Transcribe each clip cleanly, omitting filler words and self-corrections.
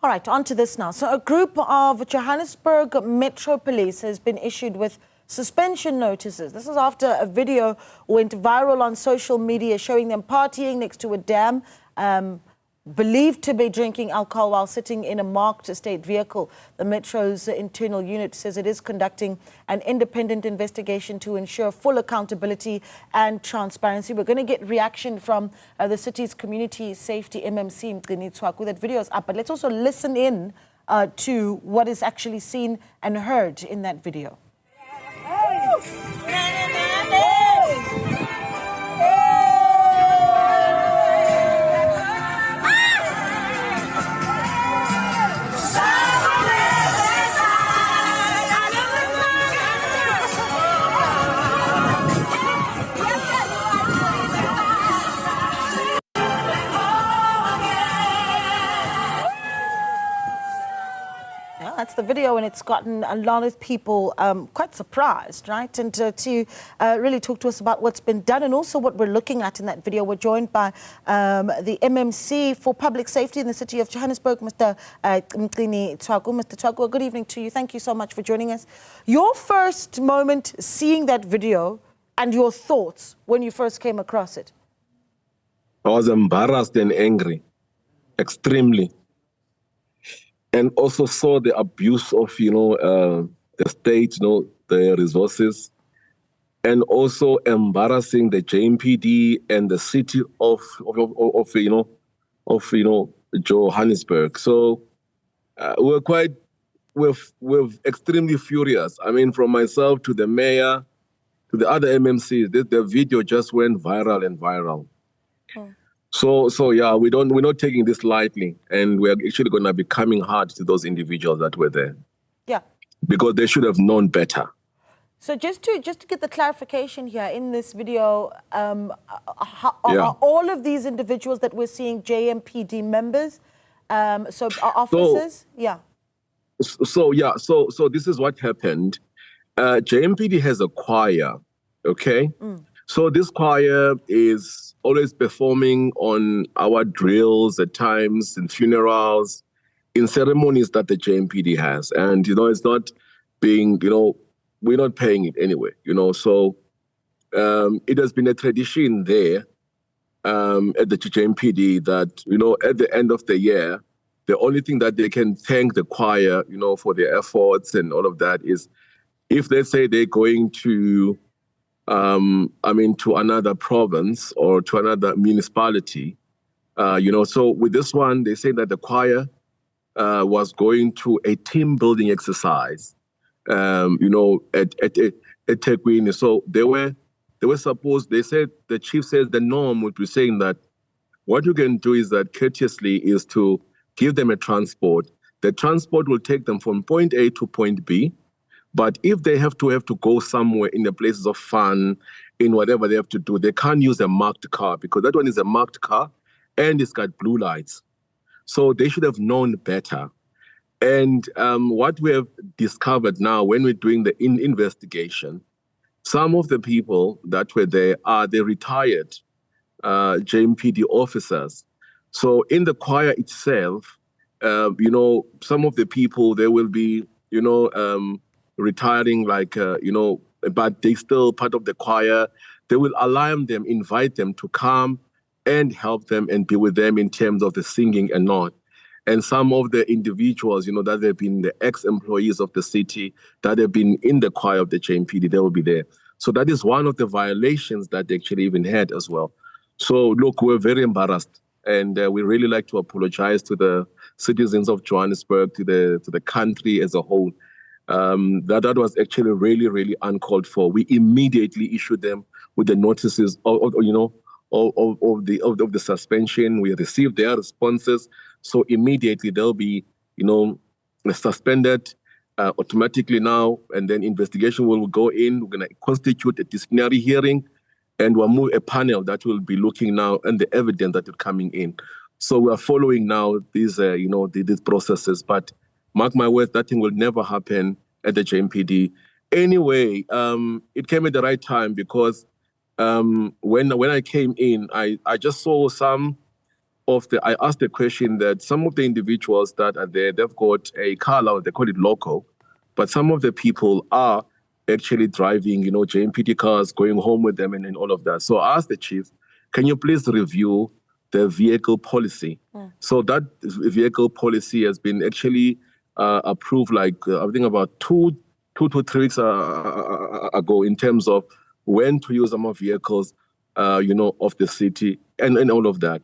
All right, on to this now. So a group of Johannesburg Metro Police has been issued with suspension notices. This is after a video went viral on social media showing them partying next to a dam, believed to be drinking alcohol while sitting in a marked state vehicle. The Metro's internal unit says it is conducting an independent investigation to ensure full accountability and transparency. We're going to get reaction from the city's community safety MMC, Mgcini Tshwaku. That video is up, but let's also listen in to what is actually seen and heard in that video. That's the video, and it's gotten a lot of people quite surprised, right? And to really talk to us about what's been done and also what we're looking at in that video, we're joined by the MMC for Public Safety in the City of Johannesburg, Mr. Mgcini Tshwaku. Mr. Tshwaku, good evening to you. Thank you so much for joining us. Your first moment seeing that video and your thoughts when you first came across it? I was embarrassed and angry, extremely. And also saw the abuse of, the state, the resources, and also embarrassing the JMPD and the city of Johannesburg. So we're extremely furious. I mean, from myself to the mayor to the other MMCs, the video just went viral and viral. Oh. So yeah, we're not taking this lightly, and we're actually going to be coming hard to those individuals that were there. Yeah. Because they should have known better. So just to get the clarification here in this video, are all of these individuals that we're seeing JMPD members? So are officers? So this is what happened. JMPD has a choir, okay? Mm. So this choir is always performing on our drills at times, in funerals, in ceremonies that the JMPD has. And, it's not being, we're not paying it anyway, So it has been a tradition there at the JMPD that, at the end of the year, the only thing that they can thank the choir, for their efforts and all of that is if they say they're going to to another province or to another municipality, So with this one, they say that the choir was going to a team building exercise, at Tekwini. So they were supposed. They said the chief says the norm would be saying that what you can do is that courteously is to give them a transport. The transport will take them from point A to point B. But if they have to go somewhere in the places of fun, in whatever they have to do, they can't use a marked car because that one is a marked car and it's got blue lights. So they should have known better. And what we have discovered now when we're doing the investigation, some of the people that were there are the retired JMPD officers. So in the choir itself, some of the people, they will be, retiring but they still part of the choir. They will allow them, invite them to come and help them and be with them in terms of the singing and not. And some of the individuals, that have been the ex-employees of the city, that have been in the choir of the JMPD, they will be there. So that is one of the violations that they actually even had as well. So look, we're very embarrassed, and we really like to apologize to the citizens of Johannesburg, to the country as a whole. That was actually really, really uncalled for. We immediately issued them with the notices of the suspension. We received their responses, so immediately they'll be, suspended automatically now, and then investigation will go in. We're going to constitute a disciplinary hearing, and we'll move a panel that will be looking now and the evidence that is coming in. So we are following now these, these processes, but mark my words, that thing will never happen at the JMPD. Anyway, it came at the right time because when I came in, I just saw some I asked the question that some of the individuals that are there, they've got a car allowance, they call it local, but some of the people are actually driving, JMPT cars, going home with them and all of that. So I asked the chief, can you please review the vehicle policy? So that vehicle policy has been actually approved I think about two to 3 weeks ago in terms of when to use some vehicles, of the city and all of that.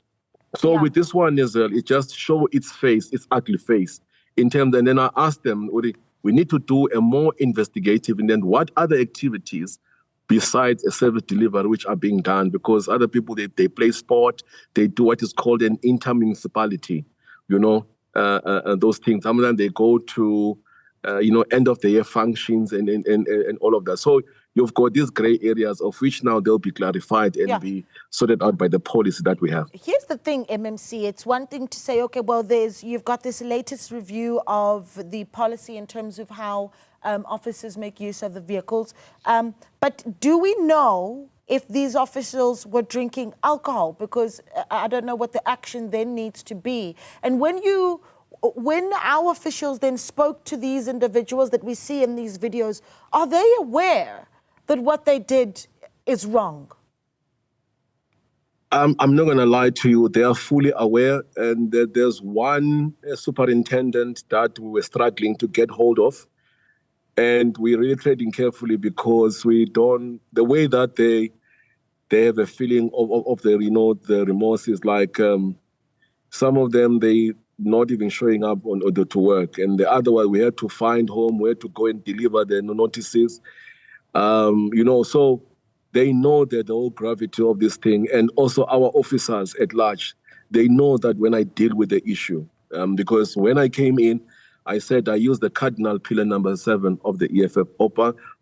So with this one as well, it just show its face, its ugly face in terms. And then I asked them, we need to do a more investigative, and then what other activities besides a service delivery which are being done, because other people, they play sport, they do what is called an intermunicipality, those things. Sometimes they go to, end of the year functions and all of that. So you've got these gray areas of which now they'll be clarified and be sorted out by the policy that we have. Here's the thing, MMC. It's one thing to say, okay, well, you've got this latest review of the policy in terms of how officers make use of the vehicles. But do we know if these officials were drinking alcohol? Because I don't know what the action then needs to be. And when our officials then spoke to these individuals that we see in these videos, are they aware that what they did is wrong? I'm not going to lie to you. They are fully aware. And there's one superintendent that we were struggling to get hold of. And we're really treading carefully because the way that they have a feeling of the remorse is like some of them, they not even showing up to work. And the other one, we had to find home, we had to go and deliver the notices. So they know that the whole gravity of this thing, and also our officers at large, they know that when I deal with the issue, because when I came in, I said I use the cardinal pillar number 7 of the EFF,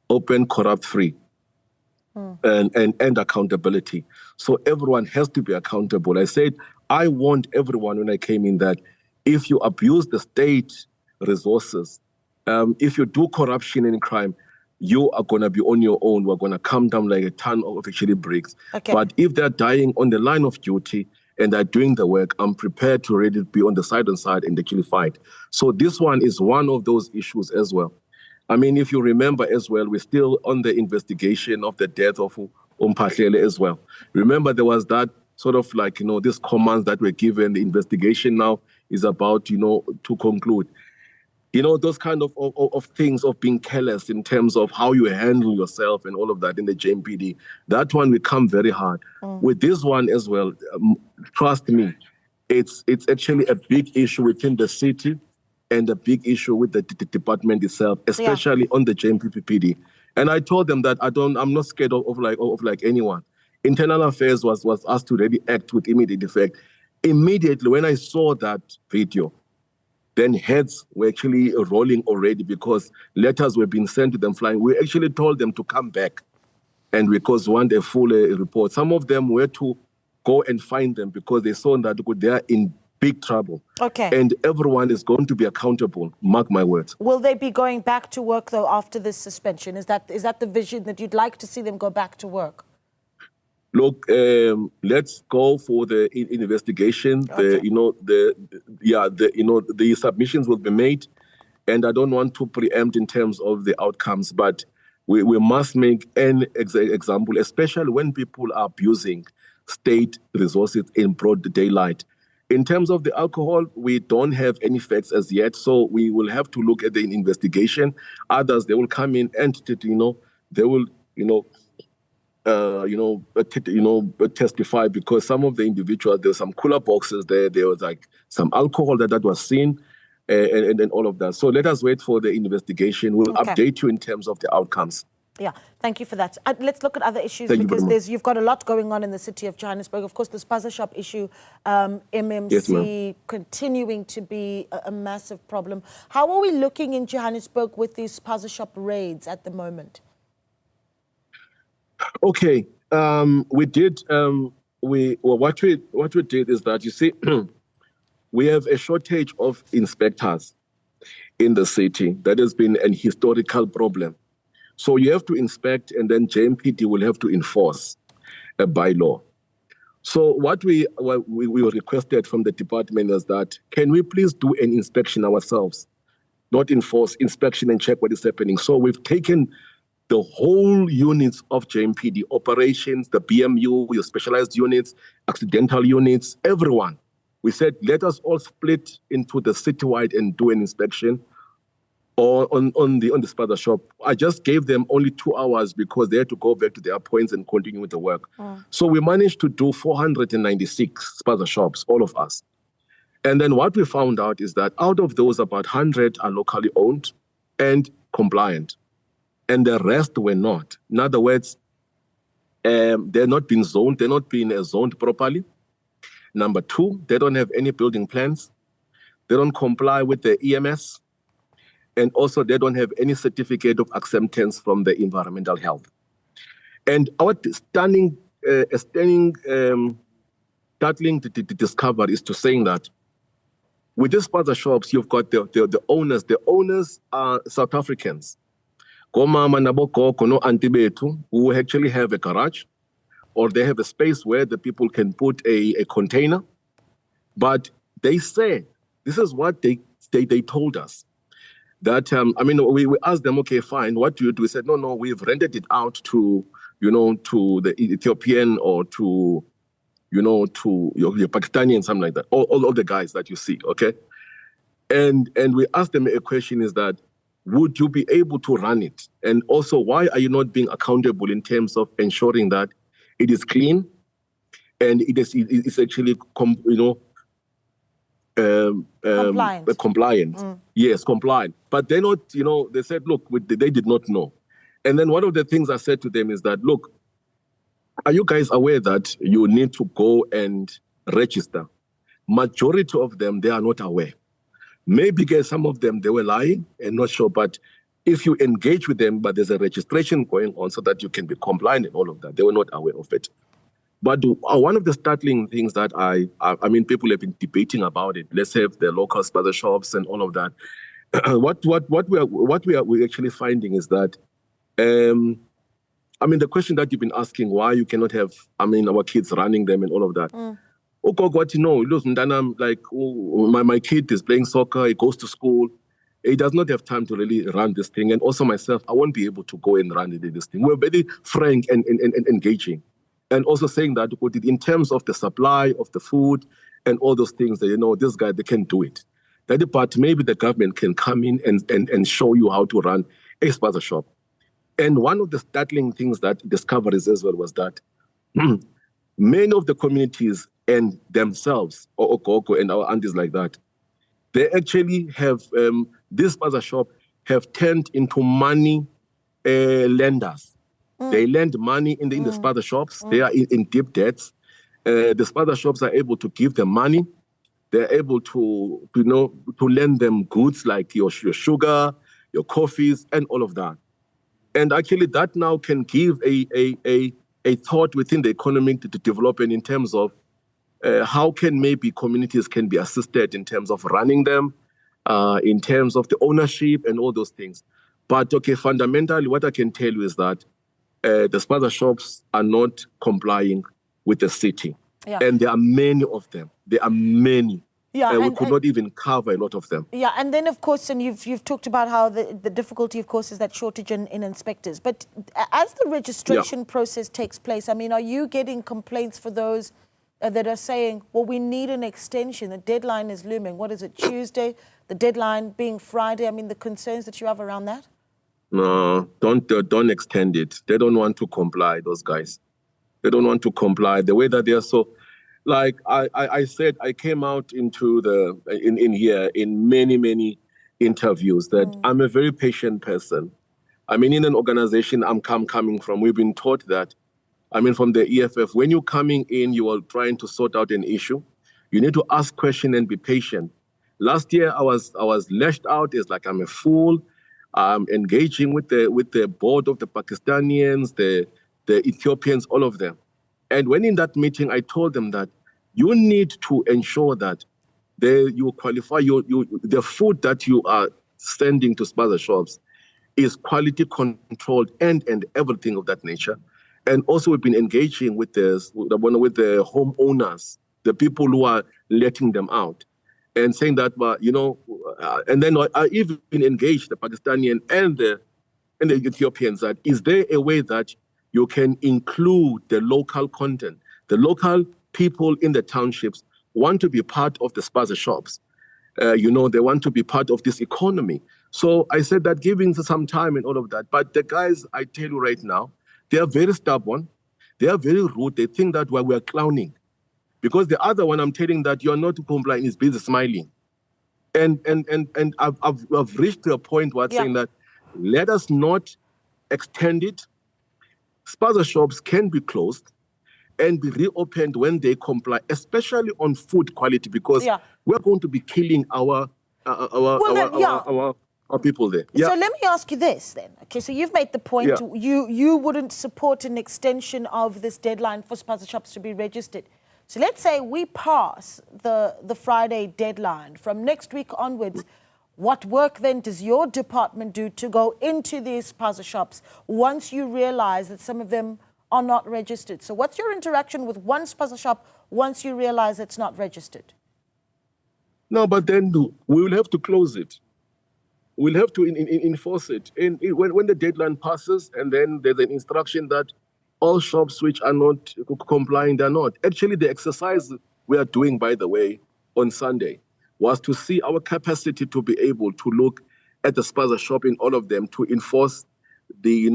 open, corrupt, free, and accountability. So everyone has to be accountable. I said, I warned everyone when I came in that if you abuse the state resources, if you do corruption and crime, you are going to be on your own. We're going to come down like a ton of actually bricks. Okay. But if they're dying on the line of duty and they're doing the work, I'm prepared to really be on the side and actually fight. So this one is one of those issues as well. I mean, if you remember as well, we're still on the investigation of the death of Mphahlele as well. Remember, there was that sort of these commands that were given. The investigation now is about, to conclude. Those kind of things of being careless in terms of how you handle yourself and all of that in the JMPD, that one will come very hard. With this one as well, trust me, it's actually a big issue within the city and a big issue with the department itself, especially on the JMPD. And I told them that I'm not scared of anyone. Internal Affairs was asked to really act with immediate effect. Immediately when I saw that video, then heads were actually rolling already because letters were being sent to them flying. We actually told them to come back and because we want a full report. Some of them were to go and find them because they saw that they are in big trouble. Okay. And everyone is going to be accountable, mark my words. Will they be going back to work, though, after this suspension? Is that the vision that you'd like to see them go back to work? Look, let's go for the investigation. Okay. The submissions will be made, and I don't want to preempt in terms of the outcomes, but we must make an example, especially when people are abusing state resources in broad daylight. In terms of the alcohol, we don't have any facts as yet, so we will have to look at the investigation. Others, they will come in and they will testify because some of the individuals, there's some cooler boxes there. There was like some alcohol that was seen and all of that. So let us wait for the investigation. We'll update you in terms of the outcomes. Yeah, thank you for that. Let's look at other issues because you've got a lot going on in the city of Johannesburg. Of course, the spaza shop issue, MMC continuing to be a massive problem. How are we looking in Johannesburg with these spaza shop raids at the moment? Okay, we did. What we did is that, you see, we have a shortage of inspectors in the city. That has been an historical problem. So you have to inspect, and then JMPD will have to enforce a bylaw. So what we requested from the department is that, can we please do an inspection ourselves, not enforce inspection and check what is happening. So we've taken the whole units of JMPD, operations, the BMU, your specialized units, accidental units, everyone. We said, let us all split into the citywide and do an inspection or on the spaza shop. I just gave them only 2 hours because they had to go back to their points and continue with the work. So we managed to do 496 spaza shops, all of us. And then what we found out is that out of those, about 100 are locally owned and compliant, and the rest were not. In other words, they're not being zoned, they're not being zoned properly. Number 2, they don't have any building plans. They don't comply with the EMS. And also they don't have any certificate of acceptance from the environmental health. And our startling discovery is to saying that with these spaza shops, you've got the owners. The owners are South Africans. Komama naboko no antibetu, who actually have a garage, or they have a space where the people can put a container. But they say, this is what they told us, that, we asked them, okay, fine, what do you do? We said, no, we've rented it out to, to the Ethiopian or to, to your Pakistani and something like that, all the guys that you see, okay? And we asked them a question is that, would you be able to run it? And also, why are you not being accountable in terms of ensuring that it is clean and it's actually, compliant. Yes, compliant. But they're not, they said, look, they did not know. And then one of the things I said to them is that, look, are you guys aware that you need to go and register? Majority of them, they are not aware. Maybe because some of them, they were lying and not sure, but if you engage with them, but there's a registration going on so that you can be compliant and all of that, they were not aware of it. But one of the startling things that people have been debating about it. Let's have the local spaza shops and all of that. What we are actually finding is that, the question that you've been asking, why you cannot have, our kids running them and all of that. What my kid is playing soccer, he goes to school, he does not have time to really run this thing. And also myself, I won't be able to go and run this thing. We're very frank and engaging. And also saying that in terms of the supply of the food and all those things that, this guy, they can do it. That part, maybe the government can come in and show you how to run a spaza shop. And one of the startling things that discoveries as well was that many of the communities and themselves, or Okoko and our aunties like that, they actually have, this spaza shop have turned into money lenders. They lend money in the spaza shops. They are in deep debts. The spaza shops are able to give them money. They're able to lend them goods like your sugar, your coffees, and all of that. And actually, that now can give a thought within the economy to development in terms of how can maybe communities can be assisted in terms of running them, in terms of the ownership and all those things. But okay, fundamentally, what I can tell you is that the spaza shops are not complying with the city. Yeah. And there are many of them. There are many. Yeah, we could not even cover a lot of them. Yeah, and then, of course, and you've talked about how the difficulty, of course, is that shortage in inspectors. But as the registration process takes place, are you getting complaints for those that are saying, well, we need an extension, the deadline is looming. What is it, Tuesday? The deadline being Friday? The concerns that you have around that? No, don't extend it. They don't want to comply, those guys. They don't want to comply. The way that they are so, like I said, I came out into in here in many interviews that I'm a very patient person. In an organization I'm coming from, we've been taught that, from the EFF, when you're coming in, you are trying to sort out an issue. You need to ask questions and be patient. Last year, I was lashed out as like I'm a fool. Engaging with the board of the Pakistanians, the Ethiopians, all of them. And when in that meeting, I told them that you need to ensure that you qualify the food that you are sending to spaza shops is quality controlled and everything of that nature. And also we've been engaging with the homeowners, the people who are letting them out, and saying that, and then I even engaged the Pakistani and the Ethiopians that is there a way that you can include the local content? The local people in the townships want to be part of the spaza shops. They want to be part of this economy. So I said that giving some time and all of that. But the guys, I tell you right now, they are very stubborn. They are very rude. They think that we are clowning. Because the other one, I'm telling that you're not complying, is busy smiling. And I've reached to a point where saying that let us not extend it. Spaza shops can be closed and be reopened when they comply, especially on food quality, because we're going to be killing our people there. So let me ask you this then. Okay, so you've made the point you wouldn't support an extension of this deadline for spaza shops to be registered. So let's say we pass the Friday deadline. From next week onwards, what work then does your department do to go into these spaza shops once you realize that some of them are not registered? So what's your interaction with one spaza shop once you realize it's not registered? No, but then we will have to close it. We'll have to enforce it. And when the deadline passes and then there's an instruction that all shops which are not complying, they're not. Actually, the exercise we are doing, by the way, on Sunday was to see our capacity to be able to look at the spaza shop in all of them to enforce the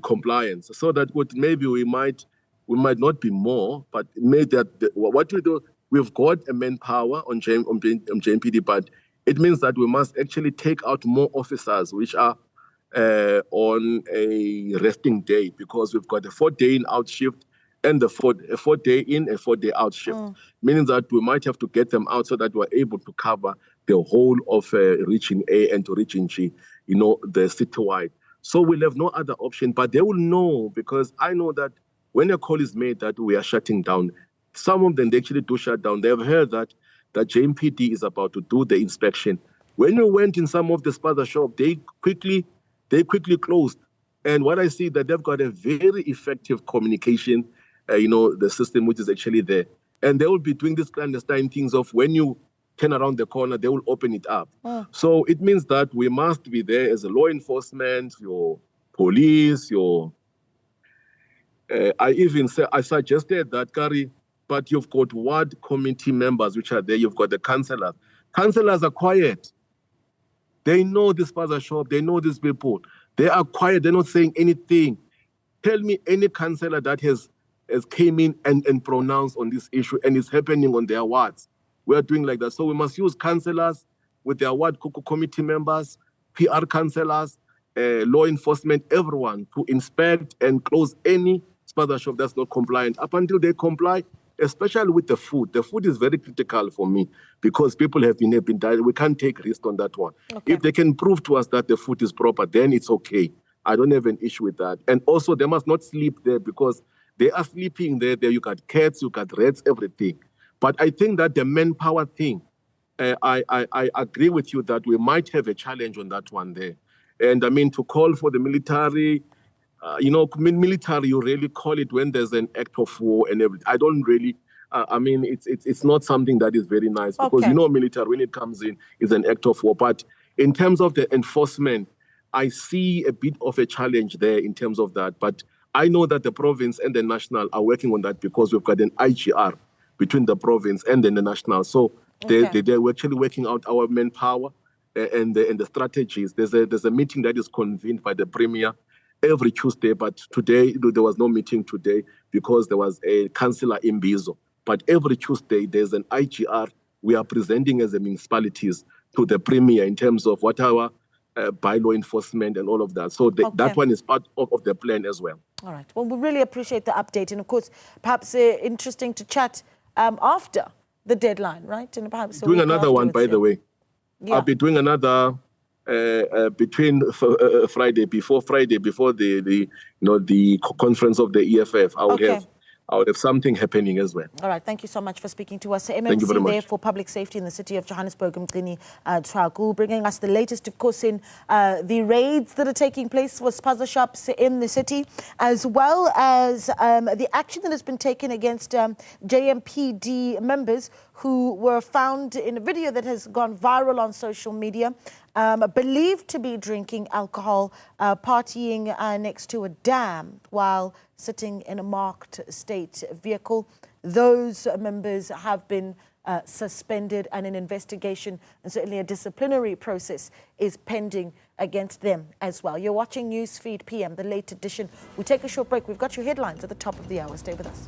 compliance, so that maybe we might not be more, but maybe what we do, we've got a manpower on JMPD, but it means that we must actually take out more officers which are on a resting day, because we've got a 4-day in out shift and a 4-day in, a 4-day out shift, meaning that we might have to get them out so that we're able to cover the whole of region A and to region G, the citywide. So we'll have no other option, but they will know, because I know that when a call is made that we are shutting down, some of them, they actually do shut down. They've heard that JMPD is about to do the inspection. When we went in some of the spaza shop, they quickly closed. And what I see that they've got a very effective communication, the system which is actually there. And they will be doing this clandestine things of when you turn around the corner, they will open it up. So it means that we must be there as a law enforcement, your police, I suggested that, Kari, but you've got ward committee members which are there. You've got the councillors. Councillors are quiet. They know this spaza shop. They know these people. They are quiet. They're not saying anything. Tell me any councillor that has came in and pronounced on this issue and it's happening on their wards. We are doing like that. So we must use councillors with their ward committee members, PR councillors, law enforcement, everyone to inspect and close any spaza shop that's not compliant up until they comply, especially with the food. The food is very critical for me because people have been dying. We can't take risk on that one. Okay. If they can prove to us that the food is proper, then it's okay. I don't have an issue with that. And also, they must not sleep there because they are sleeping there. There you got cats, you got rats, everything. But I think that the manpower thing, I agree with you that we might have a challenge on that one there. And I mean, to call for the military, military, you really call it when there's an act of war and everything. I don't really, it's not something that is very nice because, military, when it comes in, is an act of war. But in terms of the enforcement, I see a bit of a challenge there in terms of that. But I know that the province and the national are working on that because we've got an IGR between the province and then the national. So they're actually working out our manpower and the strategies. There's a meeting that is convened by the Premier every Tuesday, but today there was no meeting today because there was a councillor in Bizo. But every Tuesday there's an IGR we are presenting as the municipalities to the Premier in terms of what our bylaw enforcement and all of that. So that one is part of the plan as well. All right. Well, we really appreciate the update. And of course, perhaps interesting to chat after the deadline, right? And perhaps doing another one, by the way. Yeah. I'll be doing another between Friday before the conference of the EFF. I will have out of something happening as well. All right, thank you so much for speaking to us. Thank you very MMC there much. for Public Safety in the city of Johannesburg, Mgcini Tshwaku, bringing us the latest, of course, in the raids that are taking place for spaza shops in the city, as well as the action that has been taken against JMPD members who were found in a video that has gone viral on social media, believed to be drinking alcohol, partying next to a dam while sitting in a marked state vehicle. Those members have been suspended, and an investigation and certainly a disciplinary process is pending against them as well. You're watching Newsfeed PM, the late edition. We'll take a short break. We've got your headlines at the top of the hour. Stay with us.